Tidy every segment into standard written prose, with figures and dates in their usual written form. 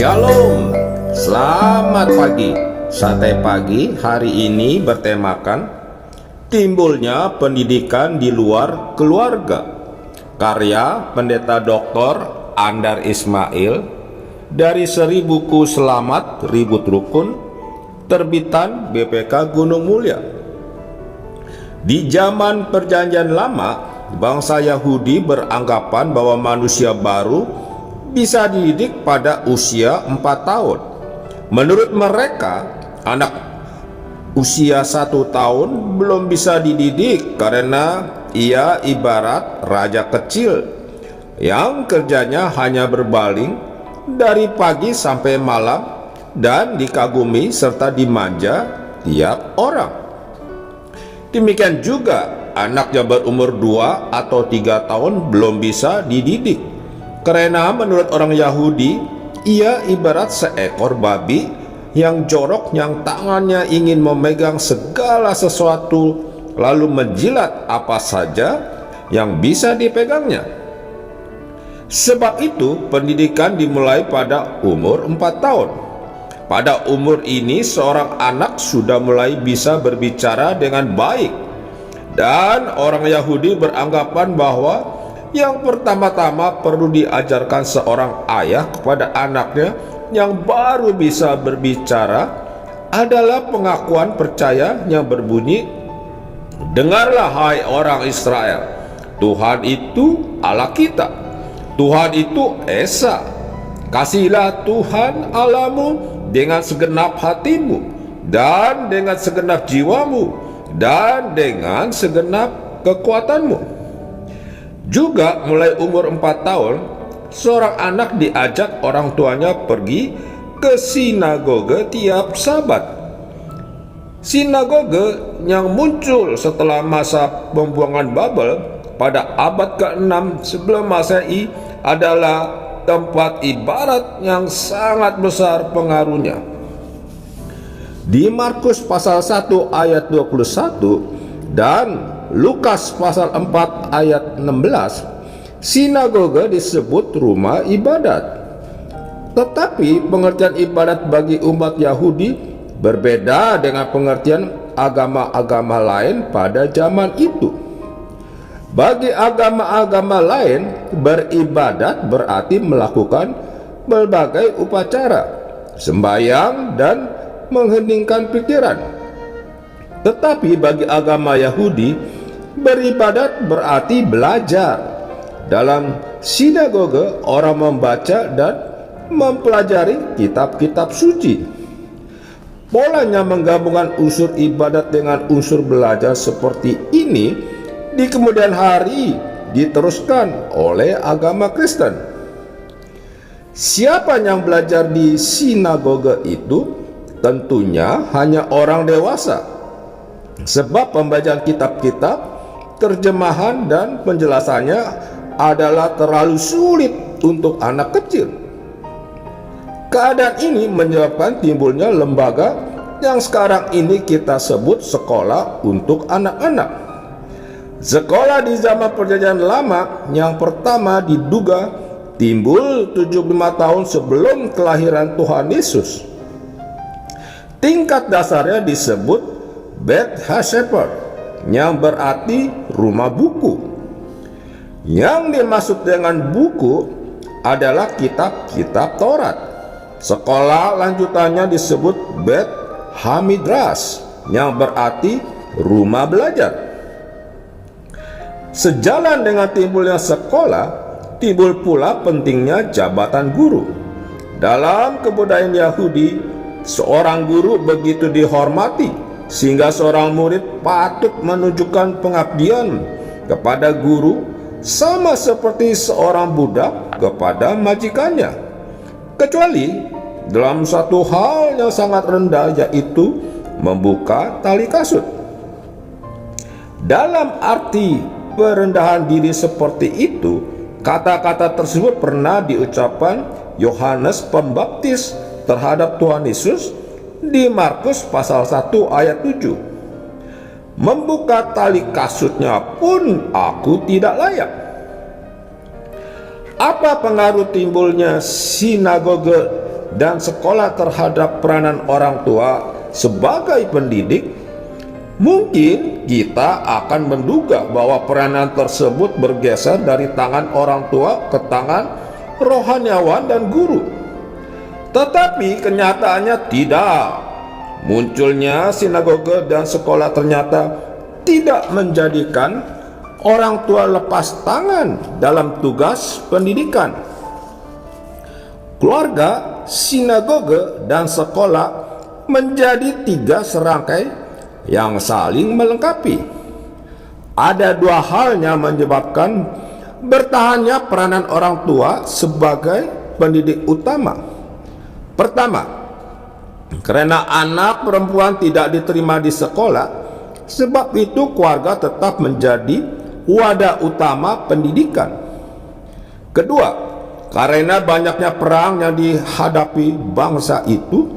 Shalom, selamat pagi. Santai pagi hari ini bertemakan timbulnya pendidikan di luar keluarga. Karya Pendeta Dr. Andar Ismail dari seri buku Selamat Ribut Rukun, terbitan BPK Gunung Mulia. Di zaman Perjanjian Lama, bangsa Yahudi beranggapan bahwa manusia baru bisa dididik pada usia 4 tahun. Menurut mereka, anak usia 1 tahun belum bisa dididik karena ia ibarat raja kecil yang kerjanya hanya berbaling dari pagi sampai malam dan dikagumi serta dimanja tiap orang. Demikian juga anak yang berumur 2 atau 3 tahun belum bisa dididik karena menurut orang Yahudi, ia ibarat seekor babi yang jorok, yang tangannya ingin memegang segala sesuatu lalu menjilat apa saja yang bisa dipegangnya. Sebab itu pendidikan dimulai pada umur 4 tahun. Pada umur ini seorang anak sudah mulai bisa berbicara dengan baik, dan orang Yahudi beranggapan bahwa yang pertama-tama perlu diajarkan seorang ayah kepada anaknya yang baru bisa berbicara adalah pengakuan percaya yang berbunyi, "Dengarlah hai orang Israel, Tuhan itu Allah kita, Tuhan itu Esa. Kasihilah Tuhan Allahmu dengan segenap hatimu, dan dengan segenap jiwamu, dan dengan segenap kekuatanmu." Juga mulai umur 4 tahun, seorang anak diajak orang tuanya pergi ke sinagoge tiap Sabat. Sinagoge yang muncul setelah masa pembuangan Babel pada abad ke-6 sebelum Masehi adalah tempat ibadat yang sangat besar pengaruhnya. Di Markus pasal 1 ayat 21 dan Lukas pasal 4 ayat 16, sinagoge disebut rumah ibadat. Tetapi pengertian ibadat bagi umat Yahudi berbeda dengan pengertian agama-agama lain pada zaman itu. Bagi agama-agama lain, beribadat berarti melakukan berbagai upacara, sembahyang, dan mengheningkan pikiran. Tetapi bagi agama Yahudi, beribadat berarti belajar. Dalam sinagoge, orang membaca dan mempelajari kitab-kitab suci. Polanya menggabungkan unsur ibadat dengan unsur belajar seperti ini di kemudian hari diteruskan oleh agama Kristen. Siapa yang belajar di sinagoge itu? Tentunya hanya orang dewasa, sebab pembacaan kitab-kitab, terjemahan dan penjelasannya adalah terlalu sulit untuk anak kecil. Keadaan ini menyebabkan timbulnya lembaga yang sekarang ini kita sebut sekolah untuk anak-anak. Sekolah di zaman Perjanjian Lama yang pertama diduga timbul 75 tahun sebelum kelahiran Tuhan Yesus. Tingkat dasarnya disebut Beth HaSefer, yang berarti rumah buku. Yang dimaksud dengan buku adalah kitab-kitab Taurat. Sekolah lanjutannya disebut Beth HaMidrash, yang berarti rumah belajar. Sejalan dengan timbulnya sekolah, timbul pula pentingnya jabatan guru. Dalam kebudayaan Yahudi, seorang guru begitu dihormati sehingga seorang murid patut menunjukkan pengabdian kepada guru sama seperti seorang budak kepada majikannya, kecuali dalam satu hal yang sangat rendah, yaitu membuka tali kasut. Dalam arti perendahan diri seperti itu, kata-kata tersebut pernah diucapkan Yohanes Pembaptis terhadap Tuhan Yesus di Markus pasal 1 ayat 7. Membuka tali kasutnya pun aku tidak layak. Apa pengaruh timbulnya sinagoge dan sekolah terhadap peranan orang tua sebagai pendidik, mungkin kita akan menduga bahwa peranan tersebut bergeser dari tangan orang tua ke tangan rohaniawan dan guru. Tetapi kenyataannya tidak. Munculnya sinagoge dan sekolah ternyata tidak menjadikan orang tua lepas tangan dalam tugas pendidikan. Keluarga, sinagoge, dan sekolah menjadi tiga serangkai yang saling melengkapi. Ada dua hal yang menyebabkan bertahannya peranan orang tua sebagai pendidik utama. Pertama, karena anak perempuan tidak diterima di sekolah, sebab itu keluarga tetap menjadi wadah utama pendidikan. Kedua, karena banyaknya perang yang dihadapi bangsa itu,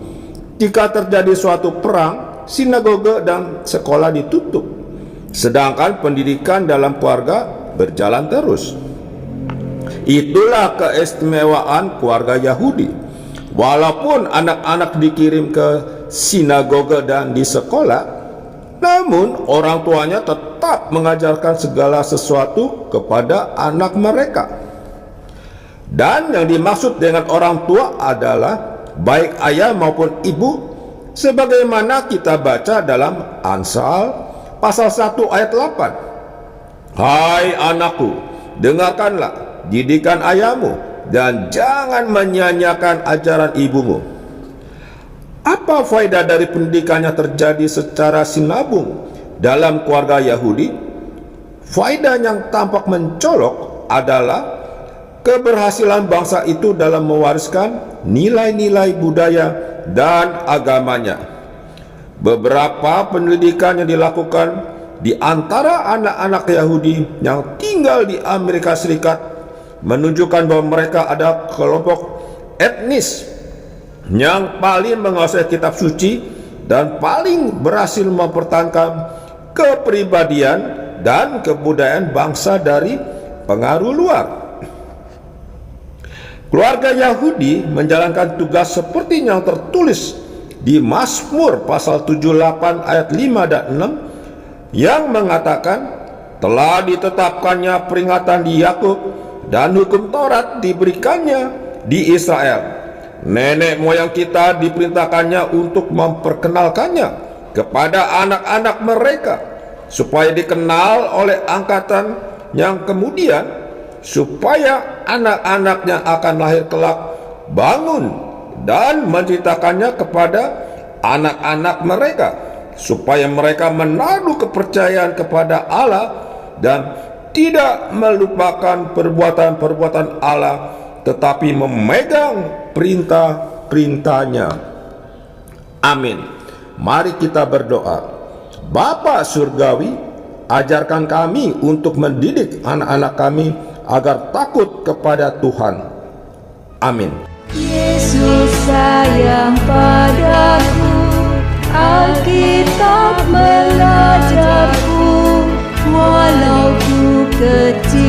jika terjadi suatu perang, sinagoge dan sekolah ditutup, sedangkan pendidikan dalam keluarga berjalan terus. Itulah keistimewaan keluarga Yahudi. Walaupun anak-anak dikirim ke sinagoge dan di sekolah, namun orang tuanya tetap mengajarkan segala sesuatu kepada anak mereka. Dan yang dimaksud dengan orang tua adalah baik ayah maupun ibu, sebagaimana kita baca dalam Amsal pasal 1 ayat 8. Hai anakku, dengarkanlah didikan ayahmu dan jangan menyanyiakan ajaran ibumu. Apa faedah dari pendidikan yang terjadi secara sinabung dalam keluarga Yahudi? Faedah yang tampak mencolok adalah keberhasilan bangsa itu dalam mewariskan nilai-nilai budaya dan agamanya. Beberapa pendidikan yang dilakukan di antara anak-anak Yahudi yang tinggal di Amerika Serikat menunjukkan bahwa mereka ada kelompok etnis yang paling menguasai kitab suci dan paling berhasil mempertahankan kepribadian dan kebudayaan bangsa dari pengaruh luar. Keluarga Yahudi menjalankan tugas seperti yang tertulis di Mazmur pasal 78 ayat 5 dan 6 yang mengatakan, telah ditetapkannya peringatan di Yakub dan hukum Taurat diberikannya di Israel. Nenek moyang kita diperintahkannya untuk memperkenalkannya kepada anak-anak mereka, supaya dikenal oleh angkatan yang kemudian, supaya anak-anak yang akan lahir kelak bangun dan menceritakannya kepada anak-anak mereka, supaya mereka menaruh kepercayaan kepada Allah dan tidak melupakan perbuatan-perbuatan Allah, tetapi memegang perintah-perintahnya. Amin. Mari kita berdoa. Bapa Surgawi, ajarkan kami untuk mendidik anak-anak kami agar takut kepada Tuhan. Amin. Yesus sayang padaku, Alkitab mengajarku, walau ku kecil